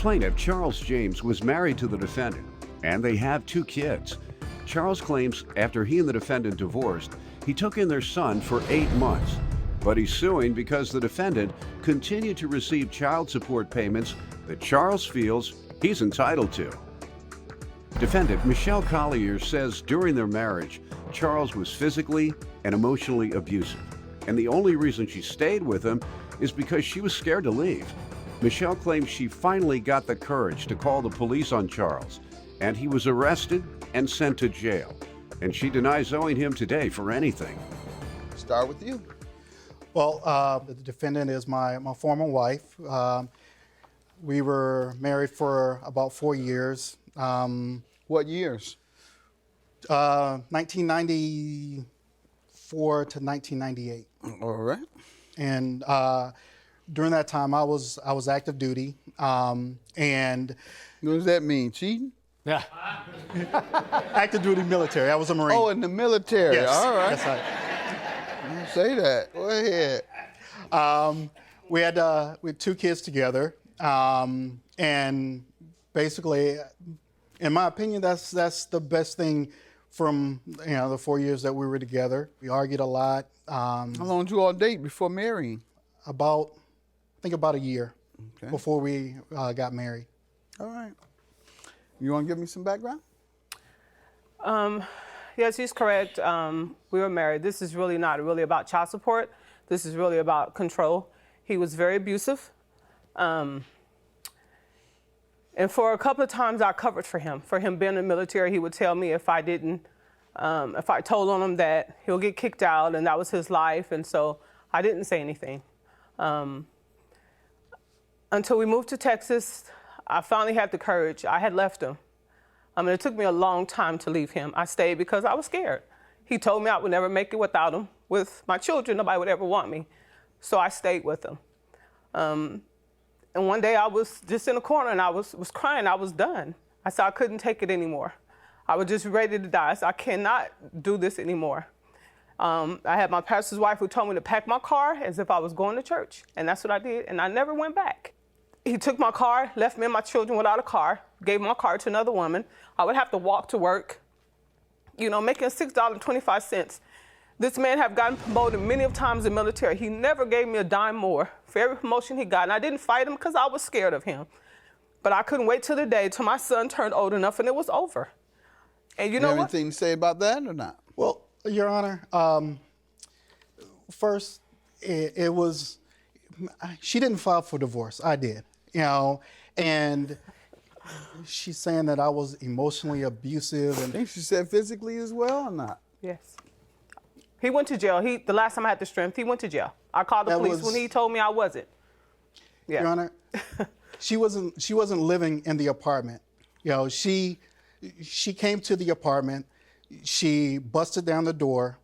plaintiff, Charles James, was married to the defendant, and they have 2 kids. Charles claims after he and the defendant divorced, he took in their son for 8 months. But he's suing because the defendant continued to receive child support payments that Charles feels he's entitled to. Defendant Michelle Collier says during their marriage, Charles was physically and emotionally abusive, and the only reason she stayed with him is because she was scared to leave. Michelle claims she finally got the courage to call the police on Charles, and he was arrested and sent to jail. And she denies owing him today for anything. Start with you. Well, the defendant is my former wife. We were married for about 4 years. What years? 1994 to 1998. All right. And during that time, I was active duty. And What does that mean? Cheating? yeah, active duty military. I was a Marine. Oh, in the military. Yes. All right. That's right. Don't say that. Go ahead. We had 2 kids together, and basically, in my opinion, that's the best thing from the 4 years that we were together. We argued a lot. How long did you all date before marrying? I think about a year Okay. before we got married. All right. You want to give me some background? Yes, he's correct. We were married. This is really not really about child support. This is really about control. He was very abusive. And for a couple of times I covered for him being in the military. He would tell me if I told on him that he'll get kicked out, and that was his life. And so I didn't say anything. Until we moved to Texas, I finally had the courage. I had left him. It took me a long time to leave him. I stayed because I was scared. He told me I would never make it without him. With my children, nobody would ever want me. So I stayed with him. And one day I was just in a corner and I was crying. I was done. I said I couldn't take it anymore. I was just ready to die. I said I cannot do this anymore. I had my pastor's wife who told me to pack my car as if I was going to church. And that's what I did. And I never went back. He took my car, left me and my children without a car, gave my car to another woman. I would have to walk to work, making $6.25. This man have gotten promoted many of times in the military. He never gave me a dime more for every promotion he got. And I didn't fight him because I was scared of him. But I couldn't wait till the day till my son turned old enough and it was over. And you know what? Anything to say about that or not? Well, Your Honor, first, it was, she didn't file for divorce. I did, and she's saying that I was emotionally abusive. I And think she said physically as well or not? Yes. He went to jail. The last time I had the strength, he went to jail. I called the police when he told me I wasn't. Yeah. Your Honor, she wasn't living in the apartment. She came to the apartment. She busted down the door.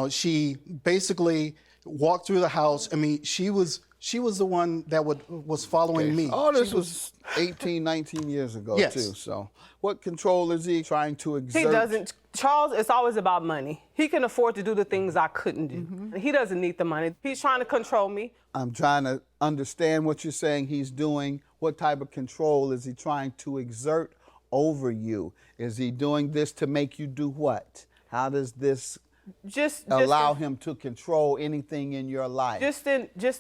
She basically walked through the house. I mean, she was the one that was following me. All this was 18, 19 years ago, Yes. too. So what control is he trying to exert? He doesn't. Charles, it's always about money. He can afford to do the things I couldn't do. He doesn't need the money. He's trying to control me. I'm trying to understand what you're saying he's doing. What type of control is he trying to exert over you? Is he doing this to make you do what? How does this allow him to control anything in your life? Just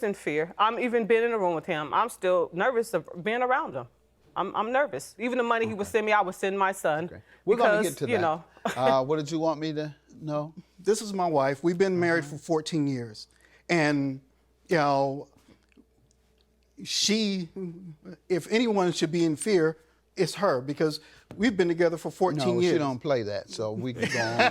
in fear. I'm even been in a room with him. I'm still nervous of being around him. I'm nervous. Even the money he would send me, I would send my son. Okay. We're going to get to that. You know. What did you want me to know? This is my wife. We've been married for 14 years. And, if anyone should be in fear, it's her, because we've been together for 14 years. She don't play that, so we can go on.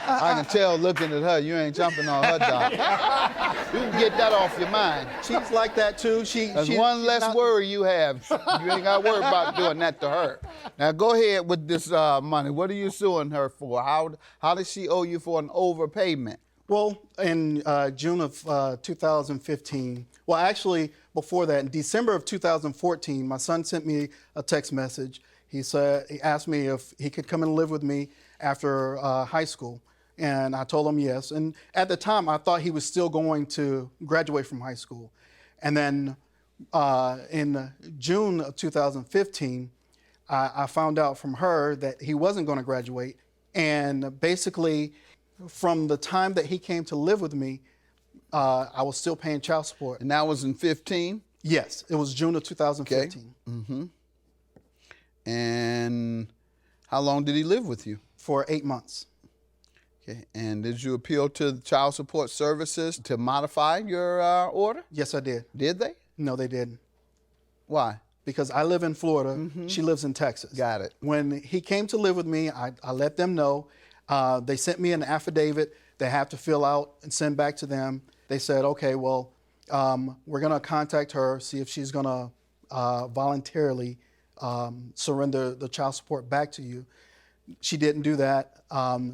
I can tell looking at her, you ain't jumping on her dog. You can get that off your mind. She's like that too. That's one less worry you have. You ain't got to worry about doing that to her. Now go ahead with this money. What are you suing her for? How does she owe you for an overpayment? Well, in June of 2015, well, actually, before that, in December of 2014, my son sent me a text message. He asked me if he could come and live with me after high school. And I told him yes. And at the time, I thought he was still going to graduate from high school. And then In June of 2015, I found out from her that he wasn't going to graduate. And basically, from the time that he came to live with me, I was still paying child support. And that was in 15? Yes, it was June of 2015. Okay. And how long did he live with you? For 8 months. Okay. And did you appeal to the Child Support Services to modify your order? Yes, I did. Did they? No, they didn't. Why? Because I live in Florida. She lives in Texas. Got it. When he came to live with me, I let them know. They sent me an affidavit they have to fill out and send back to them. They said, okay, well, we're going to contact her, see if she's going to voluntarily surrender the child support back to you. She didn't do that.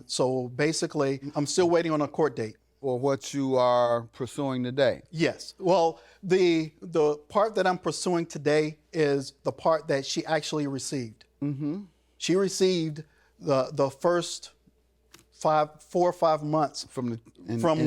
So basically, I'm still waiting on a court date. Or what you are pursuing today? Yes. Well, the part that I'm pursuing today is the part that she actually received. She received the first 4 or 5 months from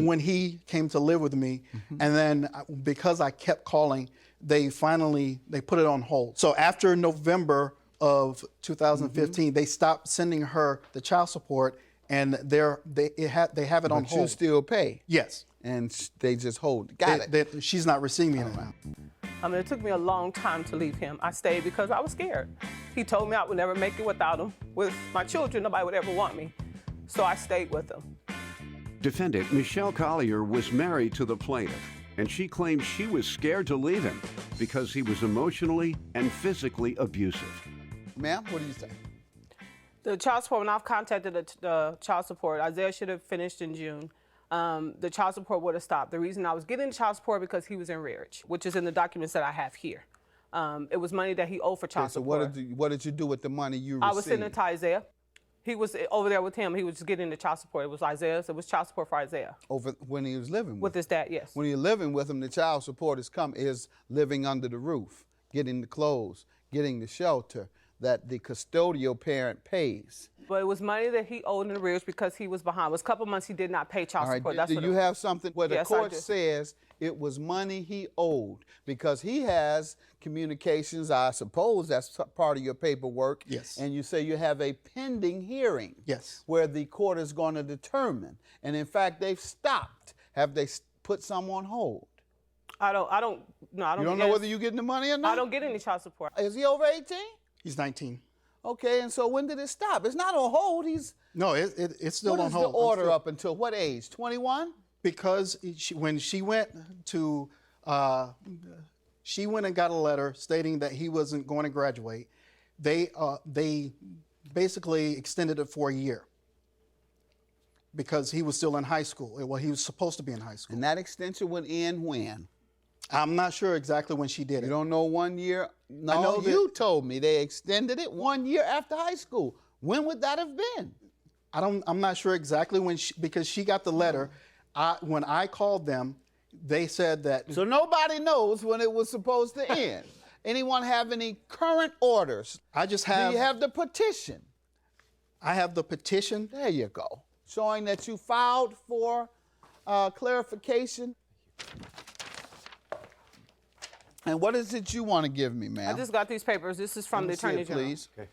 when he came to live with me, and then because I kept calling, they put it on hold. So after November of 2015, they stopped sending her the child support, and they have it on hold. But you still pay? Yes. And they just hold. Got it. She's not receiving it now. It took me a long time to leave him. I stayed because I was scared. He told me I would never make it without him. With my children, nobody would ever want me. So I stayed with him. Defendant Michelle Collier was married to the plaintiff, and she claimed she was scared to leave him because he was emotionally and physically abusive. Ma'am, what do you say? The child support, when I've contacted the child support, Isaiah should have finished in June. The child support would have stopped. The reason I was getting the child support because he was in rearage, which is in the documents that I have here. It was money that he owed for child support. So what did you do with the money you received? I was sending it to Isaiah. He was over there with him. He was just getting the child support. It was Isaiah's. It was child support for Isaiah. Over when he was living with his dad, yes. When you're living with him, the child support is living under the roof, getting the clothes, getting the shelter that the custodial parent pays. But it was money that he owed in arrears because he was behind. It was a couple months he did not pay child support. Do you have something where the court Yes, says it was money he owed? Because he has communications, I suppose that's part of your paperwork. Yes. And you say you have a pending hearing. Yes. Where the court is going to determine. And in fact, they've stopped. Have they put some on hold? I don't know. You don't know whether you're getting the money or not? I don't get any child support. Is he over 18? He's 19. Okay, and so when did it stop? It's not on hold. No, it's still on hold. What is the order up until what age? 21? Because when she went and got a letter stating that he wasn't going to graduate, they basically extended it for a year because he was still in high school. Well, he was supposed to be in high school. And that extension would end when? I'm not sure exactly when she did it. You don't know 1 year? No, I know you told me they extended it 1 year after high school. When would that have been? I'm not sure exactly when because she got the letter. When I called them, they said that. So nobody knows when it was supposed to end. Anyone have any current orders? I just have. Do you have the petition? I have the petition. There you go. Showing that you filed for clarification. And what is it you want to give me, ma'am? I just got these papers. This is from the Attorney General. Please. Okay.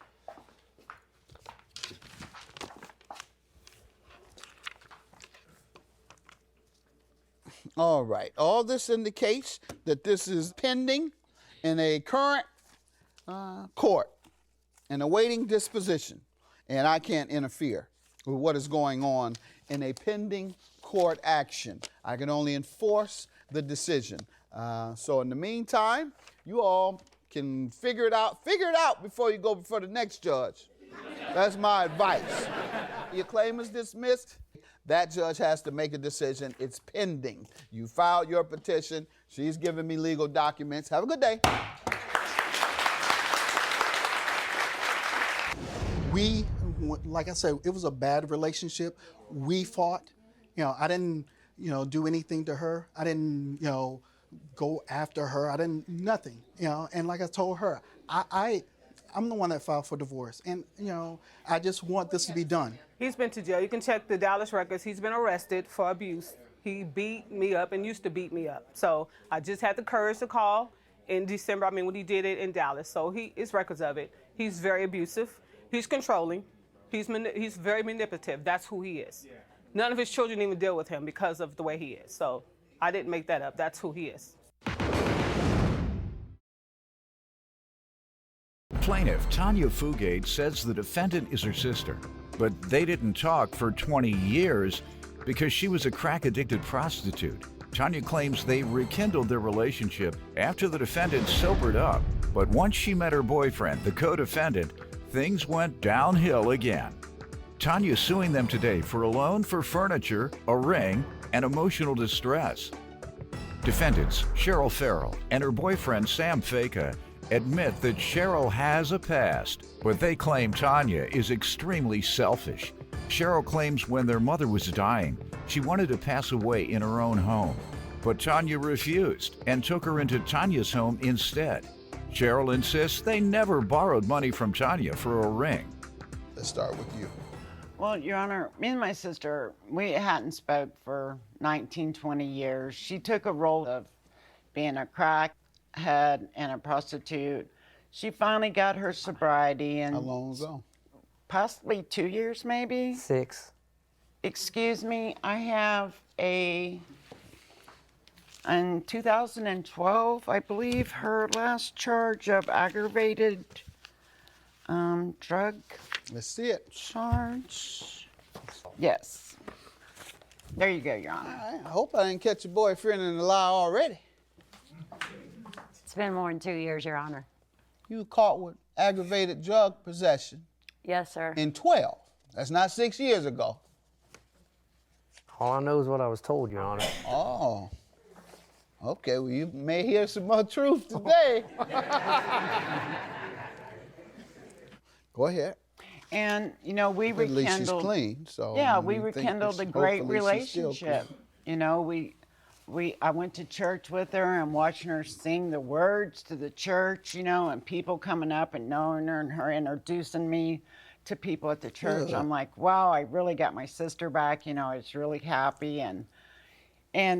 All right. All this indicates that this is pending in a current court and awaiting disposition. And I can't interfere with what is going on in a pending court action. I can only enforce the decision. So in the meantime, you all can figure it out before you go before the next judge. That's my advice. Your claim is dismissed. That judge has to make a decision. It's pending. You filed your petition. She's giving me legal documents. Have a good day. Like I said, it was a bad relationship. We fought. I didn't, do anything to her. I didn't, go after her. I didn't, nothing, And like I told her, I'm the one that filed for divorce. And, I just want this to be done. He's been to jail. You can check the Dallas records. He's been arrested for abuse. He beat me up and used to beat me up. So I just had the courage to call in December, when he did it in Dallas. So it's records of it. He's very abusive. He's controlling. He's very manipulative. That's who he is. None of his children even deal with him because of the way he is. So I didn't make that up. That's who he is. Plaintiff Tanya Fugate says the defendant is her sister, but they didn't talk for 20 years because she was a crack-addicted prostitute. Tanya claims they rekindled their relationship after the defendant sobered up, but once she met her boyfriend, the co-defendant, things went downhill again. Tanya is suing them today for a loan for furniture, a ring, and emotional distress. Defendants Cheryl Farrell and her boyfriend Sam Faka admit that Cheryl has a past, but they claim Tanya is extremely selfish. Cheryl claims when their mother was dying, she wanted to pass away in her own home, but Tanya refused and took her into Tanya's home instead. Cheryl insists they never borrowed money from Tanya for a ring. Let's start with you. Well, Your Honor, me and my sister, we hadn't spoke for 19, 20 years. She took a role of being a crackhead and a prostitute. She finally got her sobriety in How long ago? possibly 2 years, maybe. 6. Excuse me, I have in 2012, I believe, her last charge of aggravated drug Let's see it. charge. Yes. There you go, Your Honor. All right. I hope I didn't catch your boyfriend in the lie already. It's been more than 2 years, Your Honor. You were caught with aggravated drug possession Yes, sir. in 12. That's not 6 years ago. All I know is what I was told, Your Honor. Oh. Okay, well, you may hear some more truth today. Go ahead. And, we At least she's rekindled. clean, so. Yeah, you we think rekindled a that great hopefully she's still clean. relationship. I went to church with her and watching her sing the words to the church, and people coming up and knowing her and her introducing me to people at the church. Good. I'm like, wow, I really got my sister back. I was really happy. And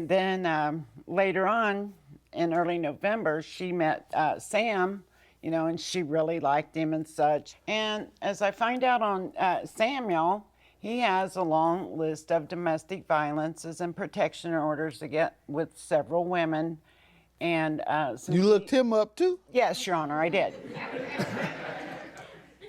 then later on in early November, she met Sam, and she really liked him and such. And as I find out on Samuel, he has a long list of domestic violences and protection orders to get with several women. And since You looked him up too? Yes, Your Honor, I did.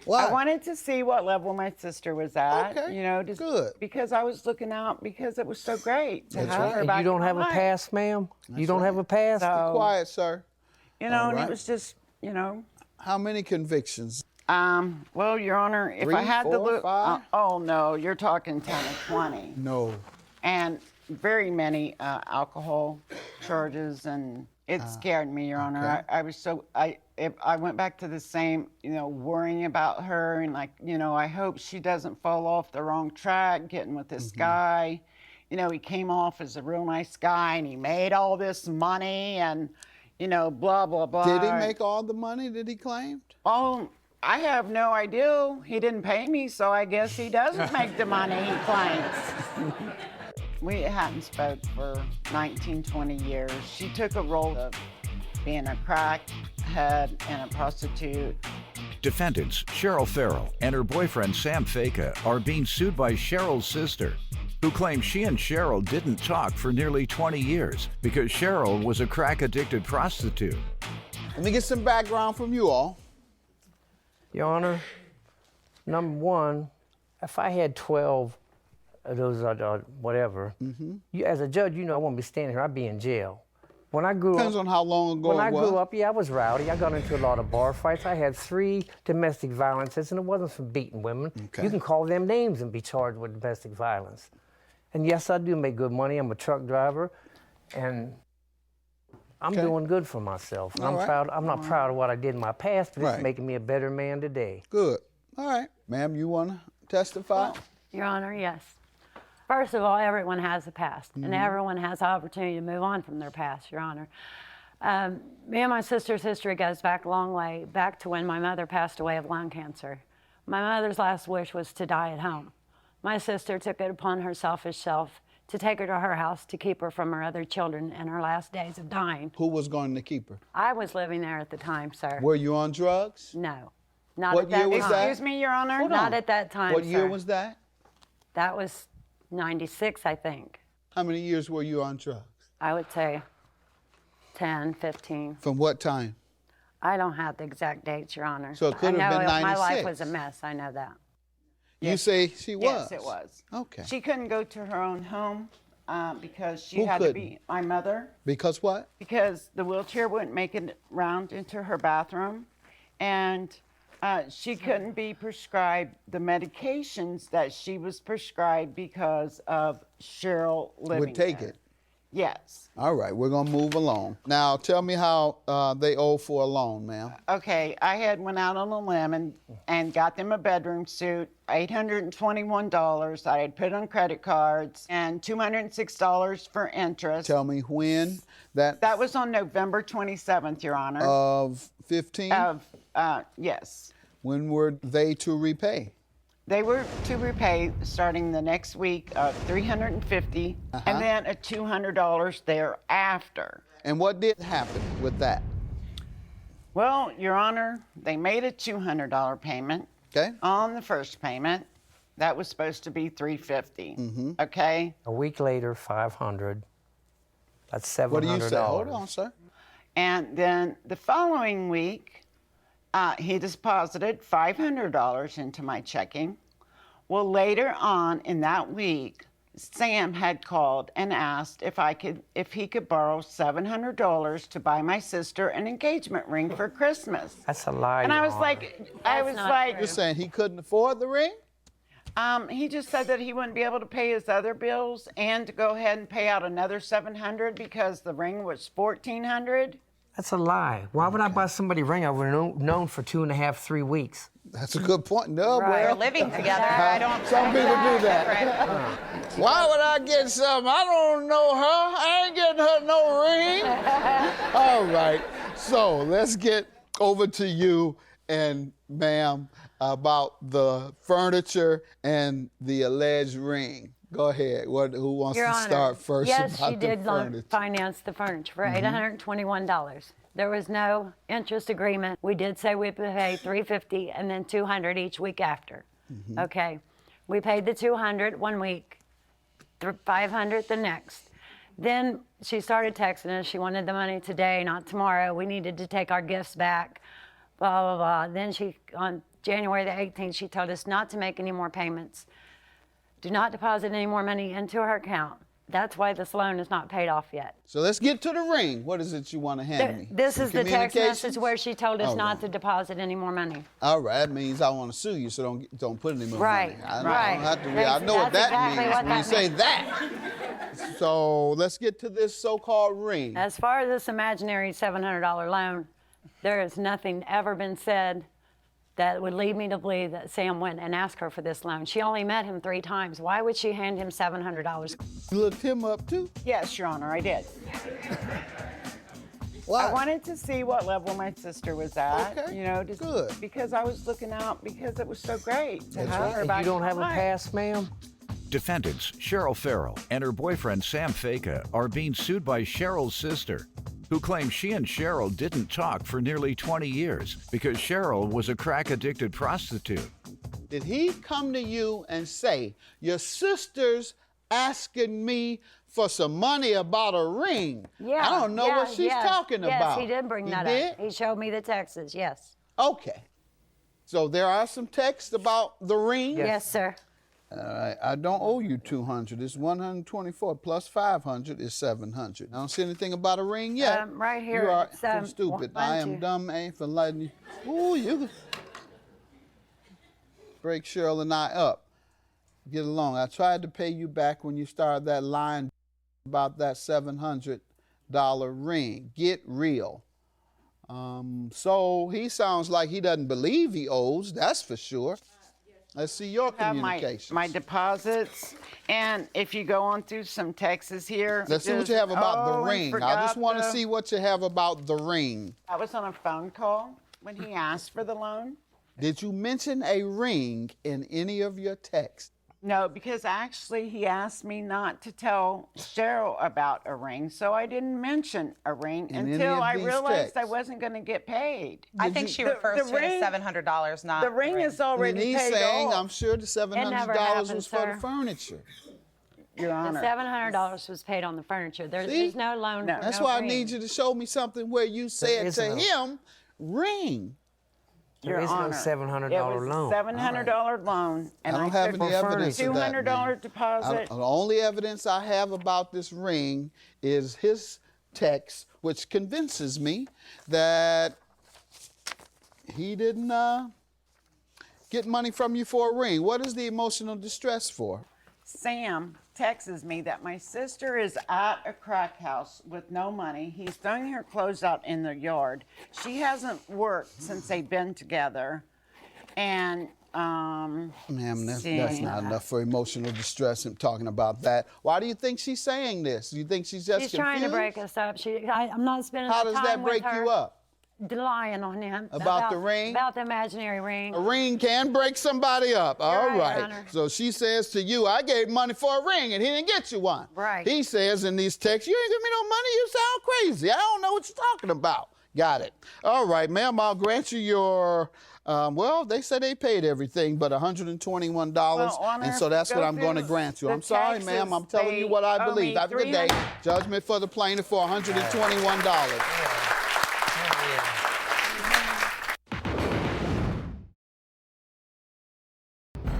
Why? I wanted to see what level my sister was at. Okay, just good. because I was looking out because it was so great to That's have right. her And back. you don't in my have a life. past, ma'am? You don't right. have a past? So, Quiet, sir. and right. it was just, How many convictions? well, Your Honor, if 3, I had to 4, look, 5? oh no, you're talking 10 or 20, No. and very many alcohol charges, and it scared me, Your Honor. okay. I was so I went back to the same, worrying about her and I hope she doesn't fall off the wrong track, getting with this guy. He came off as a real nice guy and he made all this money and blah blah blah. Did he make all the money that he claimed? Oh, I have no idea. He didn't pay me, so I guess he doesn't make the money he claims. We hadn't spoke for 19, 20 years. She took a role of being a crackhead and a prostitute. Defendants Cheryl Farrell and her boyfriend Sam Faka are being sued by Cheryl's sister, who claims she and Cheryl didn't talk for nearly 20 years because Cheryl was a crack-addicted prostitute. Let me get some background from you all. Your Honor, number one, if I had 12 of those, whatever, you, as a judge, I wouldn't be standing here. I'd be in jail. When I grew Depends up, on how long ago when I it was. grew up, I was rowdy. I got into a lot of bar fights. I had 3 domestic violences, and it wasn't from beating women. Okay. You can call them names and be charged with domestic violence. And yes, I do make good money. I'm a truck driver, and I'm Okay. doing good for myself. And All I'm right. proud. I'm not proud of what I did in my past, but Right. it's making me a better man today. Good. All right. Ma'am, you want to testify? Your Honor, yes. First of all, everyone has a past, and everyone has the opportunity to move on from their past, Your Honor. Me and my sister's history goes back a long way, back to when my mother passed away of lung cancer. My mother's last wish was to die at home. My sister took it upon herself to take her to her house to keep her from her other children in her last days of dying. Who was going to keep her? I was living there at the time, sir. Were you on drugs? No, not What at that year was time. that? Excuse me, Your Honor? Hold Not on. at that time, What year sir. was that? That was 96, I think. How many years were you on drugs? I would say 10, 15. From what time? I don't have the exact dates, Your Honor. So it could have I know been my life 96. was a mess. I know that. You say she was? Yes, it was. Okay. She couldn't go to her own home because she Who had couldn't? to be my mother. Because what? Because the wheelchair wouldn't make it round into her bathroom, and she couldn't be prescribed the medications that she was prescribed because of Cheryl living Would take there. it. Yes. All right, we're gonna move along. Now, tell me how they owe for a loan, ma'am. Okay, I had went out on a limb and got them a bedroom suit, $821 I had put on credit cards, and $206 for interest. Tell me when that That was on November 27th, Your Honor. of 15. Yes. When were they to repay? They were to repay starting the next week of $350 and then a $200 thereafter. And what did happen with that? Well, Your Honor, they made a $200 payment Okay. on the first payment. That was supposed to be $350. Okay. A week later, 500. That's $700. What do you say? Hold on, sir. And then the following week, he deposited $500 into my checking. Well, later on in that week, Sam had called and asked if he could borrow $700 to buy my sister an engagement ring for Christmas. That's a lie. And I Your was Honor. like, You're saying he couldn't afford the ring? he just said that he wouldn't be able to pay his other bills and to go ahead and pay out another $700 because the ring was $1,400. That's a lie. Why would I buy somebody a ring I would have known for 2.5, 3 weeks? That's a good point. No, Right. well, Living together, I don't. some people do that. Why would I get something? I don't know her. I ain't getting her no ring. All right. So let's get over to you and ma'am about the furniture and the alleged ring. Go ahead. Who wants Your to Honor, start first yes, about she the did furniture? finance the furniture for $821. There was no interest agreement. We did say we would pay $350 and then $200 each week after. Okay, we paid the $200 one week, $500 the next. Then she started texting us. She wanted the money today, not tomorrow. We needed to take our gifts back. Blah blah blah. Then on January the 18th, she told us not to make any more payments. Do not deposit any more money into her account. That's why this loan is not paid off yet. So let's get to the ring. What is it you want to hand me? This Some is the text communications? message where she told us All not right. to deposit any more money. All right, that means I want to sue you, so don't put any more Right, money. I right. don't have to read. I know what That's that exactly means what when you that say means. that. So let's get to this so-called ring. As far as this imaginary $700 loan, there has nothing ever been said that would lead me to believe that Sam went and asked her for this loan. She only met him 3 times. Why would she hand him $700? You looked him up too? Yes, Your Honor, I did. Why? I wanted to see what level my sister was at. Okay, You know, good. because I was looking out because it was so great to have her And back. you don't in have a my life. pass, ma'am? Defendants Cheryl Farrell and her boyfriend Sam Faka are being sued by Cheryl's sister, who claims she and Cheryl didn't talk for nearly 20 years because Cheryl was a crack-addicted prostitute. Did he come to you and say, your sister's asking me for some money about a ring? Yeah. I don't know what she's talking yes, about. Yes, he did bring that did? up. He showed me the texts, yes. Okay. So there are some texts about the ring? Yes, sir. All right, I don't owe you 200. It's 124 plus 500 is 700. I don't see anything about a ring yet. Right here, You are it's, too stupid. I am 1, 2. dumb, ain't for letting you. Ooh, you break Cheryl and I up. Get along. I tried to pay you back when you started that line about that $700 ring. Get real. So he sounds like he doesn't believe he owes. That's for sure. Let's see your Have communications. my deposits, and if you go on through some texts here. Let's see what you have about the ring. I just want to to see what you have about the ring. I was on a phone call when he asked for the loan. Did you mention a ring in any of your texts? No, because actually he asked me not to tell Cheryl about a ring, so I didn't mention a ring In any until of I these realized I texts? wasn't going to get paid. I think she refers to it as $700, not The ring is And already he's paid saying, off, I'm sure the $700 never happened, was for the sir. furniture. Your The Honor. $700 was paid on the furniture. There's no loan. No. For That's no why I ring. need you to show me something where you said is to no- him, ring. Your There is no Honor, $700 It was loan. a $700 loan, and I don't I have took any evidence of that. $200 man. deposit. The only evidence I have about this ring is his text, which convinces me that he didn't get money from you for a ring. What is the emotional distress for? Sam texts me that my sister is at a crack house with no money. He's throwing her clothes out in the yard. She hasn't worked since they've been together. And, Ma'am, that's see. not enough for emotional distress. I'm talking about that. Why do you think she's saying this? You think she's just she's confused? trying to break us up. I'm not spending How the does time that break with her you up? lying on him About the ring? About the imaginary ring. A ring can break somebody up. All right, right. Honor. So she says to you, I gave money for a ring and he didn't get you one. Right. He says in these texts, you ain't give me no money. You sound crazy. I don't know what you're talking about. Got it. All right, ma'am, I'll grant you your, well, they said they paid everything but $121. Honor, and so that's go what I'm going to through grant you. the I'm sorry, taxes. ma'am. I'm telling you what I They owe believe. me Have a good day. Judgment for the plaintiff for $121.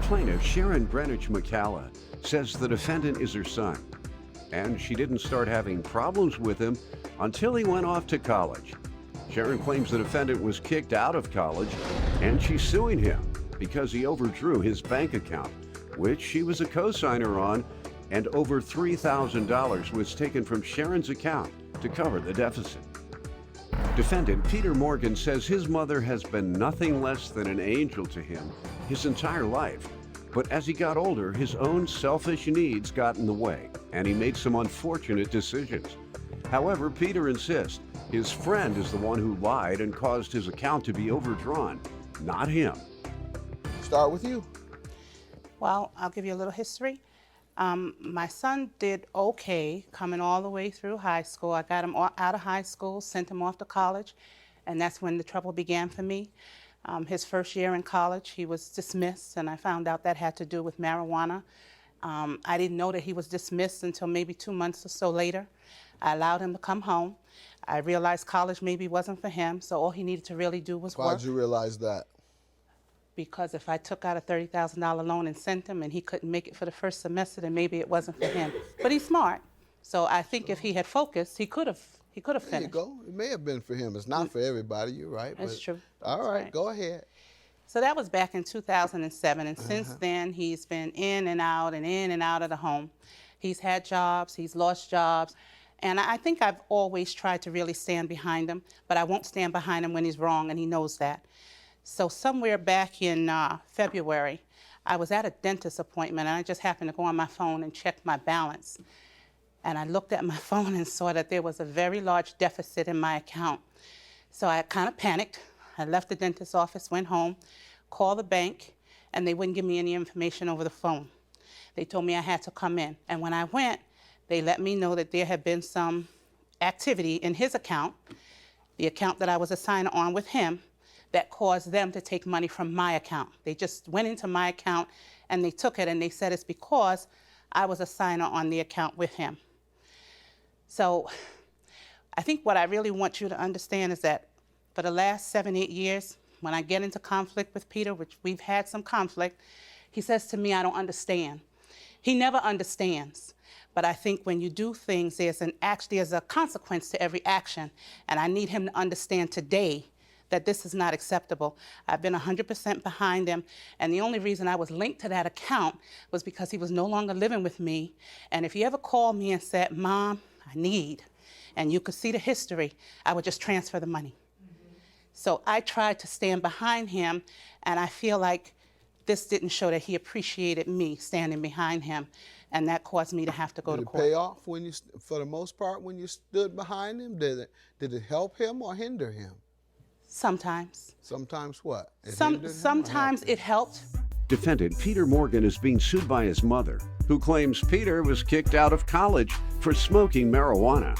Plaintiff Sharon Greenwich McCalla says the defendant is her son, and she didn't start having problems with him until he went off to college. Sharon claims the defendant was kicked out of college, and she's suing him because he overdrew his bank account, which she was a co-signer on, and over $3,000 was taken from Sharon's account to cover the deficit. Defendant Peter Morgan says his mother has been nothing less than an angel to him his entire life. But as he got older, his own selfish needs got in the way, and he made some unfortunate decisions. However, Peter insists his friend is the one who lied and caused his account to be overdrawn, not him. Start with you. Well, I'll give you a little history. My son did okay coming all the way through high school. I got him out of high school, sent him off to college, and that's when the trouble began for me. His first year in college, he was dismissed, and I found out that had to do with marijuana. I didn't know that he was dismissed until maybe 2 months or so later. I allowed him to come home. I realized college maybe wasn't for him, so all he needed to really do was work. Why'd you realize that? Because if I took out a $30,000 loan and sent him and he couldn't make it for the first semester, then maybe it wasn't for him. But he's smart, so I think if he had focused, he could have There you finished. go. It may have been for him. It's not for everybody. You're right. That's but- true. All That's right, right. go ahead. So that was back in 2007, and since then he's been in and out of the home. He's had jobs, he's lost jobs, and I think I've always tried to really stand behind him, but I won't stand behind him when he's wrong, and he knows that. So somewhere back in February, I was at a dentist appointment, and I just happened to go on my phone and check my balance. And I looked at my phone and saw that there was a very large deficit in my account. So I kind of panicked. I left the dentist's office, went home, called the bank, and they wouldn't give me any information over the phone. They told me I had to come in. And when I went, they let me know that there had been some activity in his account, the account that I was a signer on with him, that caused them to take money from my account. They just went into my account and they took it, and they said it's because I was a signer on the account with him. So I think what I really want you to understand is that for the last 7, 8 years, when I get into conflict with Peter, which we've had some conflict, he says to me, I don't understand. He never understands. But I think when you do things, there's a consequence to every action. And I need him to understand today that this is not acceptable. I've been 100% behind him, and the only reason I was linked to that account was because he was no longer living with me. And if he ever called me and said, Mom, I need, and you could see the history, I would just transfer the money. So I tried to stand behind him, and I feel like this didn't show that he appreciated me standing behind him, and that caused me to have to go Did to it court. pay off when you, for the most part, when you stood behind him? Did it help him or hinder him? Sometimes. Sometimes what? It hindered him or Sometimes helped him? it helped, Defendant Peter Morgan is being sued by his mother, who claims Peter was kicked out of college for smoking marijuana.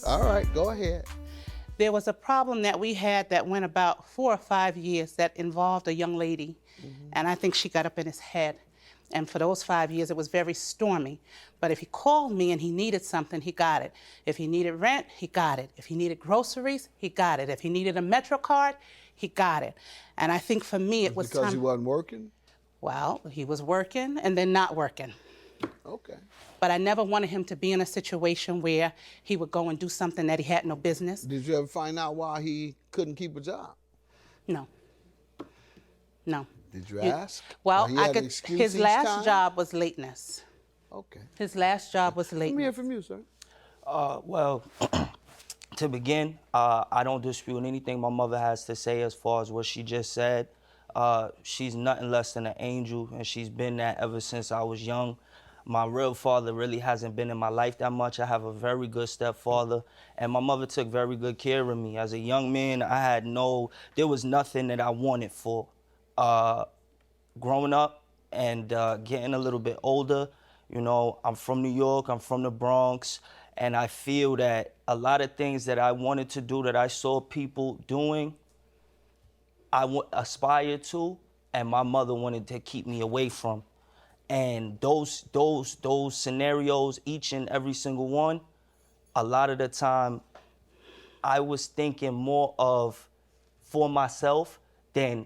All right, go ahead. There was a problem that we had that went about 4 or 5 years that involved a young lady, and I think she got up in his head. And for those 5 years, it was very stormy. But if he called me and he needed something, he got it. If he needed rent, he got it. If he needed groceries, he got it. If he needed a Metro card, he got it. And I think for me, it was because time. he wasn't working? Well, he was working and then not working. Okay. But I never wanted him to be in a situation where he would go and do something that he had no business. Did you ever find out why he couldn't keep a job? No. No. Did you ask? Well, Or he had an excuse his each last time? job was lateness. Okay. His last job was Let me hear lateness. from you, sir. Well, to begin, I don't dispute anything my mother has to say as far as what she just said. She's nothing less than an angel, and she's been that ever since I was young. My real father really hasn't been in my life that much. I have a very good stepfather, and my mother took very good care of me. As a young man, there was nothing that I wanted for. Growing up and getting a little bit older, you know, I'm from New York, I'm from the Bronx, and I feel that a lot of things that I wanted to do that I saw people doing, I aspired to, and my mother wanted to keep me away from. And those scenarios, each and every single one, a lot of the time, I was thinking more of for myself than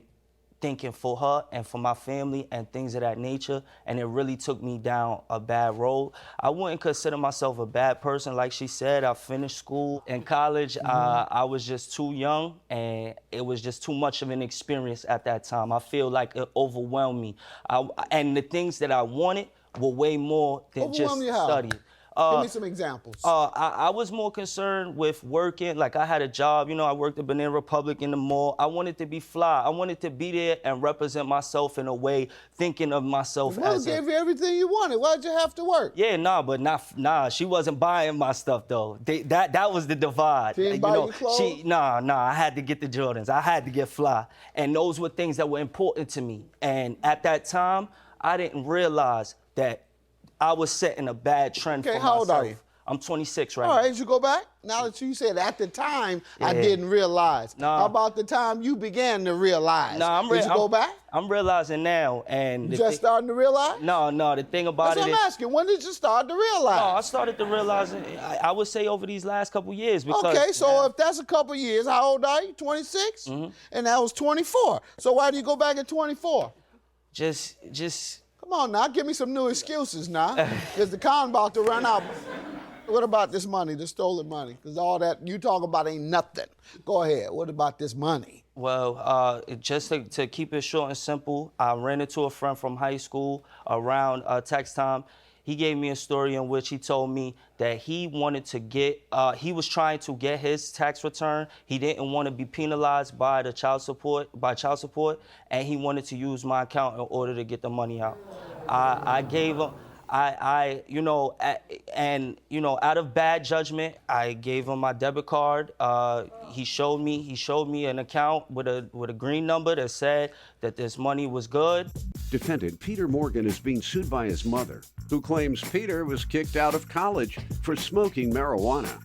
thinking for her and for my family and things of that nature, and it really took me down a bad road. I wouldn't consider myself a bad person. Like she said, I finished school and college. I was just too young, and it was just too much of an experience at that time. I feel like it overwhelmed me. And the things that I wanted were way more than just Overwhelm you how? studying. Give me some examples. I was more concerned with working. Like, I had a job, you know, I worked at Banana Republic in the mall. I wanted to be fly. I wanted to be there and represent myself in a way, thinking of myself Mother as gave you everything you wanted. Why'd you have to work? Yeah, she wasn't buying my stuff, though. That was the divide. She didn't buy you clothes? I had to get the Jordans. I had to get fly. And those were things that were important to me. And at that time, I didn't realize that I was setting a bad trend for myself. Okay, how old are you? I'm 26 right All now. right, did you go back? Now that you said at the time, I Yeah. didn't realize. Nah. How about the time you began to realize? Did you go back? I'm realizing now, and You just starting to realize? No, the thing about That's it what is, I'm asking. When did you start to realize? I started to realize it, I would say over these last couple years, because Okay, so if that's a couple years, how old are you? 26? And that was 24. So why do you go back at 24? just Come on now, give me some new excuses now, because the con about to run out. What about this money, the stolen money? Because all that you talk about ain't nothing. Go ahead. What about this money? Well, just to keep it short and simple, I ran into a friend from high school around tax time. He gave me a story in which he told me that he wanted to he was trying to get his tax return. He didn't want to be penalized by child support, and he wanted to use my account in order to get the money out. I gave him, out of bad judgment, I gave him my debit card. He showed me an account with a green number that said that this money was good. Defendant Peter Morgan is being sued by his mother, who claims Peter was kicked out of college for smoking marijuana.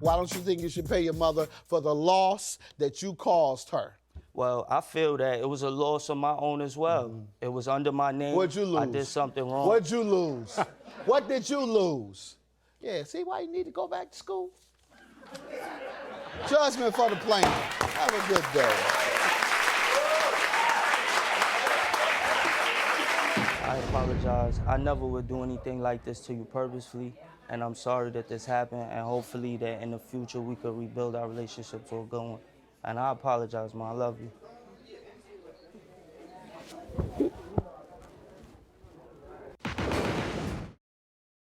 Why don't you think you should pay your mother for the loss that you caused her? Well, I feel that it was a loss of my own as well. It was under my name. What'd you lose? I did something wrong. What'd you lose? What did you lose? Yeah, see why you need to go back to school? Judgment for the plaintiff. Have a good day. I apologize. I never would do anything like this to you purposefully, and I'm sorry that this happened, and hopefully that in the future we could rebuild our relationship to a good one. And I apologize, man. I love you.